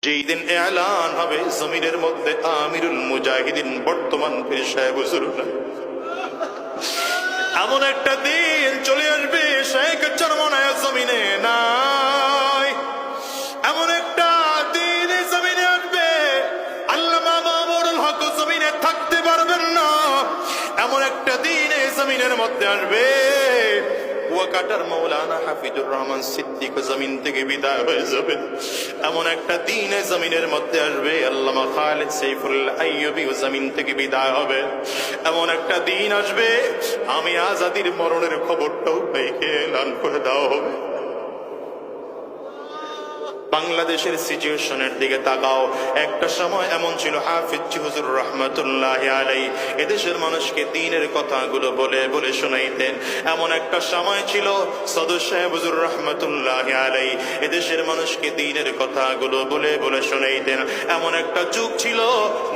যেই দিন এলান হবে জমিনের মধ্যে আমিরুল মুজাহিদিন বর্তমান পীর সাহেব হুজুর এমন একটা দিন চলে আসবে শেখ চরমনায় জমিনে নাই। এমন একটা দিন জমিনে আসবে আল্লামা মামুনুল হক জমিনে থাকতে পারবেন না। এমন একটা দিন জমিনের মধ্যে আসবে ওয়াকাটার মাওলানা হাফিজুর রহমান সিদ্দিক জমিন থেকে বিদায় হয়ে যাবে। এমন একটা দিন জমিনের মধ্যে আসবে আল্লামা খালিদ সাইফুল্লাহ আইয়ুবী জমিন থেকে বিদায় হবে। এমন একটা দিন আসবে আমি আজাদির মরণের খবরটাও পেয়ে এলান করে দেওয়া হবে। বাংলাদেশের সিচুয়েশনের দিকে তাকাও। একটা সময় এমন ছিল হাফিজ হুজুর রহমাতুল্লাহি আলাইহি এদেশের মানুষকে দ্বীনের কথাগুলো বলে বলে শোনাইতেন। এমন একটা সময় ছিল সদর সাহেব হুজুর রহমাতুল্লাহি আলাইহি এদেশের মানুষকে দ্বীনের কথাগুলো বলে বলে শোনাইতেন। এমন একটা যুগ ছিল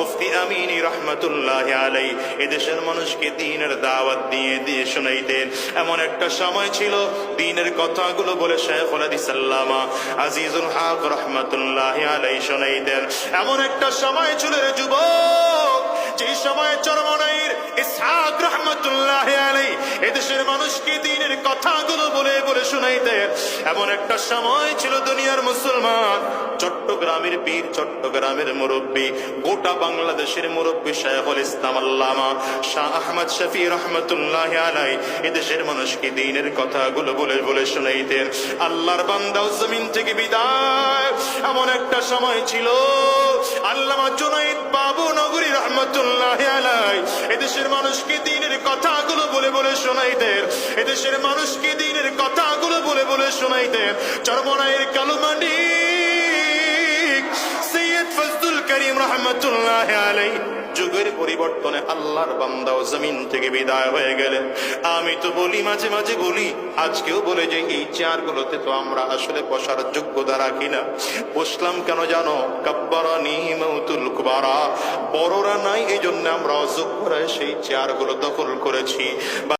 মুফতি আমিনী রহমাতুল্লাহি আলাইহি এদেশের মানুষকে দ্বীনের দাওয়াত দিয়ে দিয়ে শোনাইতেন। এমন একটা সময় ছিল দ্বীনের কথাগুলো বলে শাইখুল হাদিস আল্লামা আজিজুল হক রহমাতুল্লাহি আলাইহি শোনাইতেন। এমন একটা সময় ছিল রে যুবক, যে সময় চরমনাইর ইসহাক রহমাতুল্লাহি আলাইহি এদেশের মানুষকে দ্বীনের কথাগুলো বলে বলে শোনাইতেন। এমন একটা সময় ছিল দুনিয়ার মুসলমান, চট্টগ্রামের পীর, চট্টগ্রামের মুরব্বী, গোটা বাংলাদেশের মুরব্বী শাইখুল ইসলাম আল্লামা শাহ আহমদ শফি রহমাতুল্লাহি আলাইহি এদেশের মানুষকে দ্বীনের কথাগুলো বলে বলে শোনাইতেন। আল্লাহর বান্দাও জমিন থেকে বিদায়। এমন একটা সময় ছিল আল্লামা জুনাইদ বাবু নগরী রহমাতুল্লাহি আলাইহি এদেশের মানুষকে দ্বীনের কথাগুলো বলে বলে শোনাইতেন। এদেশের মানুষকে দ্বীনের কথাগুলো বলে বলে শোনাইতেন। চরমনাইয়ের কালুমানি সৈয়দ ফজলুল করিম রহমাতুল্লাহি আলাইহি যুগের পরিবর্তনে আল্লাহর বান্দাও জমিন থেকে বিদায় হয়ে গেলেন। আমি তো বলি, মাঝে মাঝে বলি, আজকেও বলে যে এই চেয়ারগুলোতে তো আমরা আসলে বসার যোগ্যতা রাখি না। বসলাম কেন জানো? কাব্বারানি মাউতুল কুবারা, বড়রা নাই এই জন্য আমরা অযোগ্যরা সেই চেয়ারগুলো দখল করেছি।